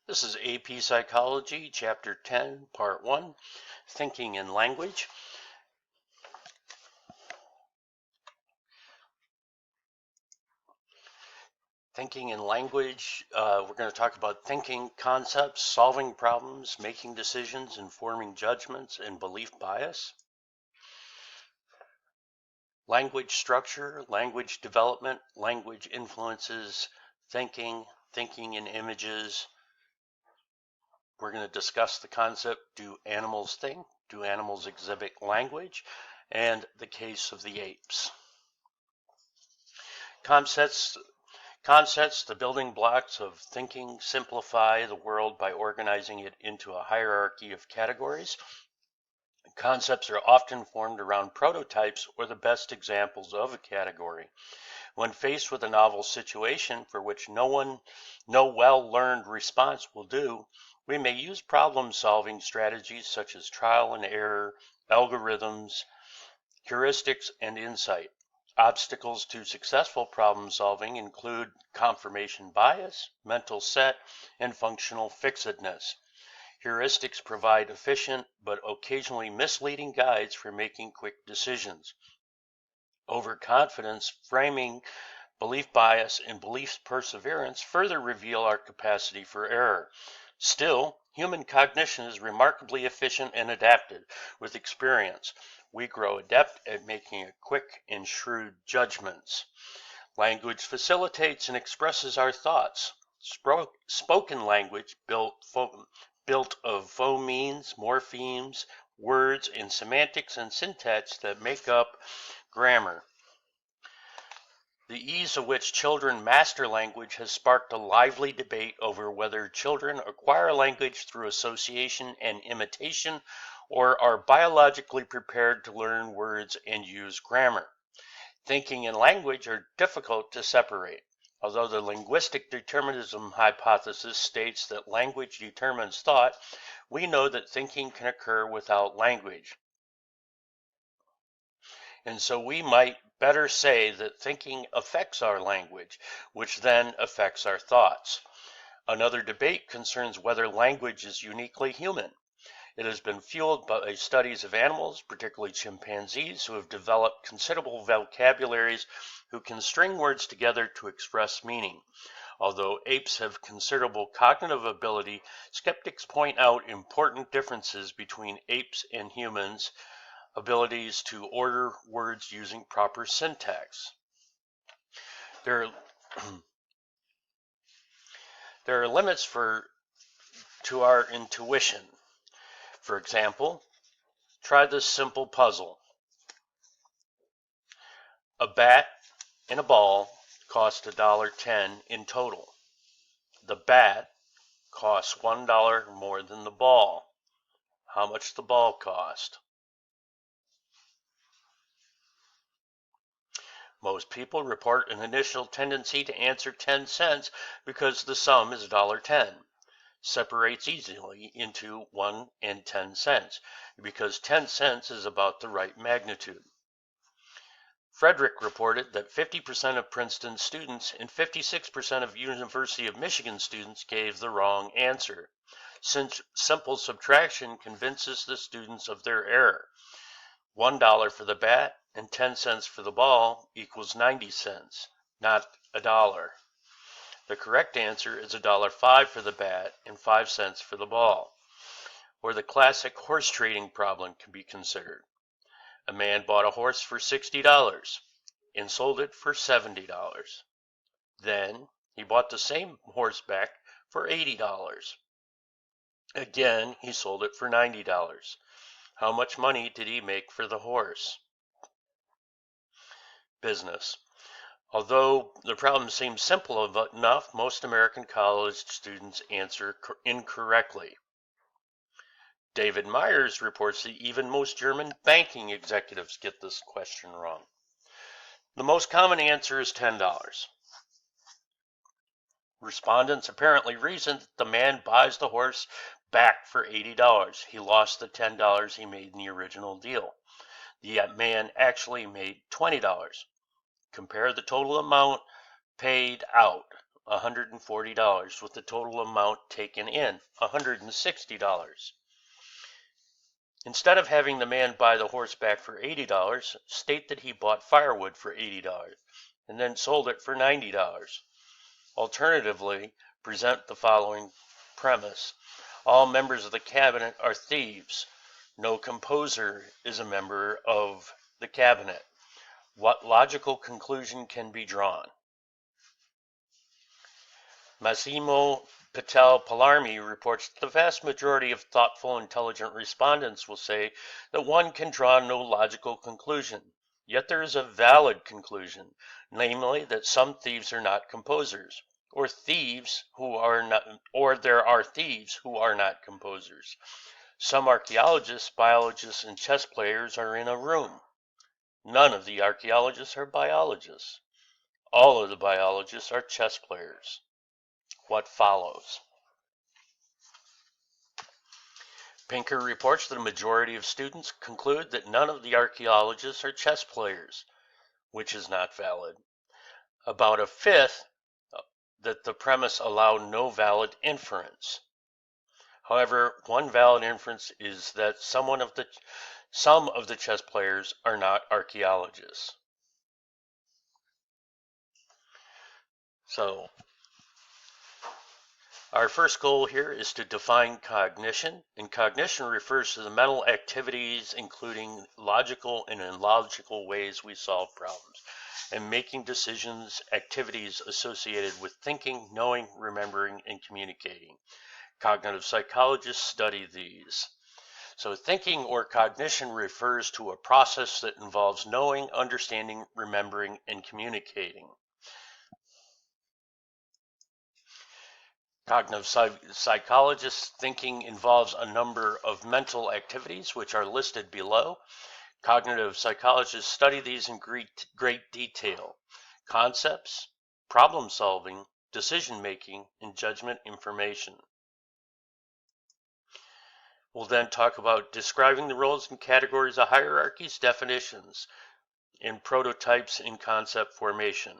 This is AP Psychology, Chapter 10, Part 1, Thinking in Language. Thinking in language, we're going to talk about thinking concepts, solving problems, making decisions, informing judgments, and belief bias. Language structure, language development, language influences thinking, thinking in images. We're going to discuss the concept, do animals think? Do animals exhibit language? And the case of the apes. Concepts, the building blocks of thinking, simplify the world by organizing it into a hierarchy of categories. Concepts are often formed around prototypes or the best examples of a category. When faced with a novel situation for which no well-learned response will do, we may use problem-solving strategies such as trial and error, algorithms, heuristics, and insight. Obstacles to successful problem solving include confirmation bias, mental set, and functional fixedness. Heuristics provide efficient but occasionally misleading guides for making quick decisions. Overconfidence, framing, belief bias, and belief perseverance further reveal our capacity for error. Still, human cognition is remarkably efficient and adapted. With experience, we grow adept at making quick and shrewd judgments. Language facilitates and expresses our thoughts. Spoken language built of phonemes, morphemes, words, and semantics and syntax that make up grammar. The ease of which children master language has sparked a lively debate over whether children acquire language through association and imitation or are biologically prepared to learn words and use grammar. Thinking and language are difficult to separate. Although the linguistic determinism hypothesis states that language determines thought, we know that thinking can occur without language. And so we might better say that thinking affects our language, which then affects our thoughts. Another debate concerns whether language is uniquely human. It has been fueled by studies of animals, particularly chimpanzees, who have developed considerable vocabularies who can string words together to express meaning. Although apes have considerable cognitive ability, skeptics point out important differences between apes and humans' abilities to order words using proper syntax. There are limits to our intuition. For example, try this simple puzzle. A bat and a ball cost $1.10 in total. The bat costs $1 more than the ball. How much the ball cost? Most people report an initial tendency to answer 10 cents because the sum is $1.10. Separates easily into 1 and 10 cents because 10 cents is about the right magnitude. Frederick reported that 50% of Princeton students and 56% of University of Michigan students gave the wrong answer. Since simple subtraction convinces the students of their error. $1 for the bat and 10 cents for the ball equals 90 cents, not $1. The correct answer is $1.05 for the bat and 5 cents for the ball. Or the classic horse trading problem can be considered. A man bought a horse for $60 and sold it for $70. Then he bought the same horse back for $80. Again, he sold it for $90. How much money did he make for the horse? Business. Although the problem seems simple enough, most American college students answer incorrectly. David Myers reports that even most German banking executives get this question wrong. The most common answer is $10. Respondents apparently reasoned that the man buys the horse back for $80. He lost the $10 he made in the original deal. The man actually made $20. Compare the total amount paid out $140, with the total amount taken in, $160. Instead of having the man buy the horse back for $80, state that he bought firewood for $80 and then sold it for $90. Alternatively, present the following premise. All members of the cabinet are thieves. No composer is a member of the cabinet. What logical conclusion can be drawn? Massimo Patel Palarmi reports that the vast majority of thoughtful, intelligent respondents will say that one can draw no logical conclusion. Yet there is a valid conclusion, namely that some thieves are not composers, or there are thieves who are not composers. Some archaeologists, biologists, and chess players are in a room. None of the archaeologists are biologists. All of the biologists are chess players. What follows? Pinker reports that a majority of students conclude that none of the archaeologists are chess players, which is not valid. About a fifth that the premise allowed no valid inference. However, one valid inference is that some of the chess players are not archaeologists. So, our first goal here is to define cognition, and cognition refers to the mental activities including logical and illogical ways we solve problems, and making decisions, activities associated with thinking, knowing, remembering, and communicating. Cognitive psychologists study these. So thinking or cognition refers to a process that involves knowing, understanding, remembering, and communicating. Cognitive psychologists' thinking involves a number of mental activities which are listed below. Cognitive psychologists study these in great detail. Concepts, problem solving, decision making, and judgment information. We'll then talk about describing the roles and categories of hierarchies, definitions, and prototypes in concept formation.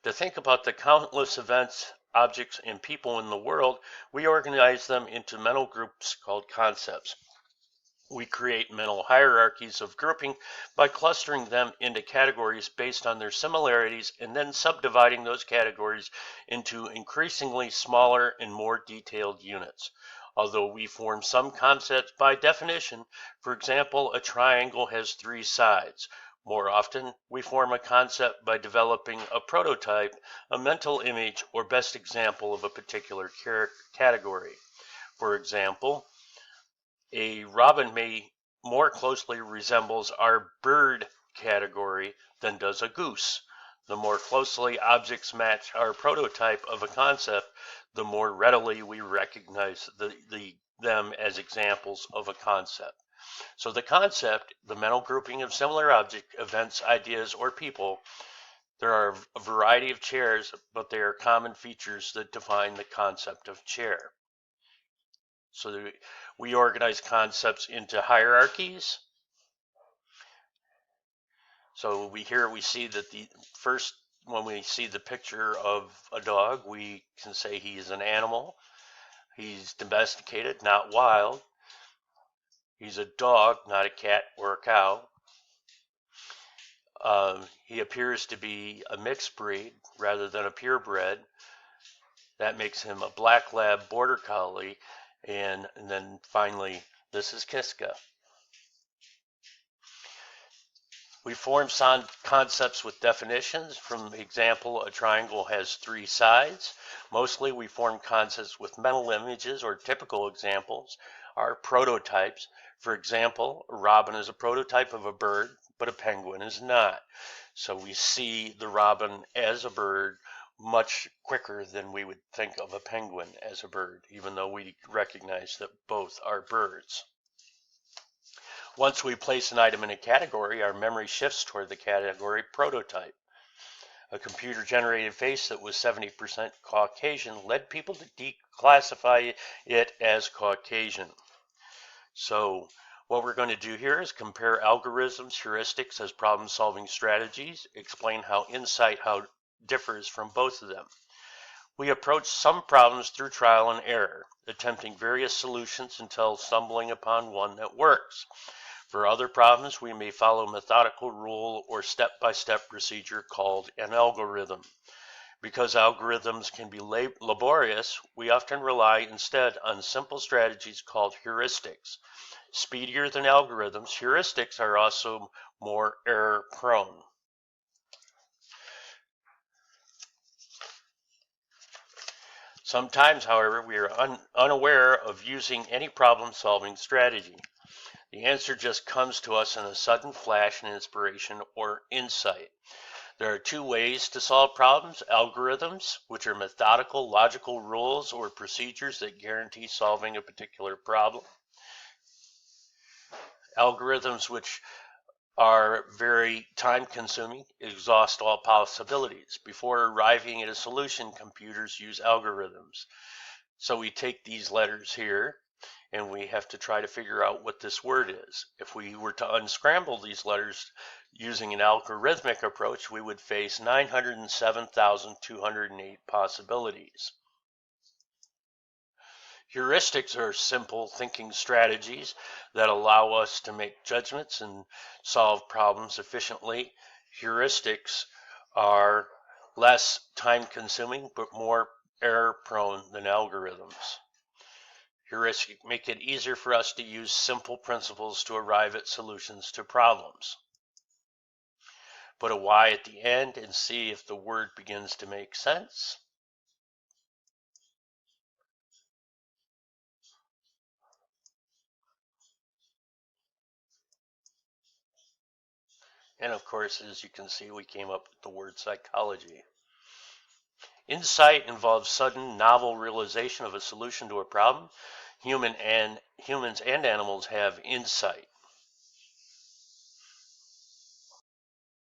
To think about the countless events, objects, and people in the world, we organize them into mental groups called concepts. We create mental hierarchies of grouping by clustering them into categories based on their similarities and then subdividing those categories into increasingly smaller and more detailed units. Although we form some concepts by definition, for example, a triangle has 3 sides. More often, we form a concept by developing a prototype, a mental image, or best example of a particular category. For example, a robin may more closely resembles our bird category than does a goose. The more closely objects match our prototype of a concept, the more readily we recognize them as examples of a concept. So the concept, the mental grouping of similar object, events, ideas, or people, there are a variety of chairs, but they are common features that define the concept of chair. So we organize concepts into hierarchies. So here we see that the first, when we see the picture of a dog, we can say he is an animal. He's domesticated, not wild. He's a dog, not a cat or a cow. He appears to be a mixed breed rather than a purebred. That makes him a black lab border collie. And then finally, this is Kiska. We form concepts with definitions. From example, a triangle has 3 sides. Mostly we form concepts with mental images, or typical examples are prototypes. For example, a robin is a prototype of a bird, but a penguin is not. So we see the robin as a bird much quicker than we would think of a penguin as a bird, even though we recognize that both are birds. Once we place an item in a category, our memory shifts toward the category prototype. A computer-generated face that was 70% Caucasian led people to declassify it as Caucasian. So what we're going to do here is compare algorithms, heuristics as problem-solving strategies, explain how insight differs from both of them. We approach some problems through trial and error, attempting various solutions until stumbling upon one that works. For other problems, we may follow a methodical rule or step-by-step procedure called an algorithm. Because algorithms can be laborious, we often rely instead on simple strategies called heuristics. Speedier than algorithms, heuristics are also more error-prone. Sometimes, however, we are unaware of using any problem-solving strategy. The answer just comes to us in a sudden flash of inspiration or insight. There are two ways to solve problems: algorithms, which are methodical, logical rules or procedures that guarantee solving a particular problem. Algorithms, which are very time-consuming, exhaust all possibilities. Before arriving at a solution, computers use algorithms. So we take these letters here, and we have to try to figure out what this word is. If we were to unscramble these letters using an algorithmic approach, we would face 907,208 possibilities. Heuristics are simple thinking strategies that allow us to make judgments and solve problems efficiently. Heuristics are less time-consuming but more error-prone than algorithms. Heuristics make it easier for us to use simple principles to arrive at solutions to problems. Put a Y at the end and see if the word begins to make sense. And of course, as you can see, we came up with the word psychology. Insight involves sudden, novel realization of a solution to a problem. Humans and animals have insight.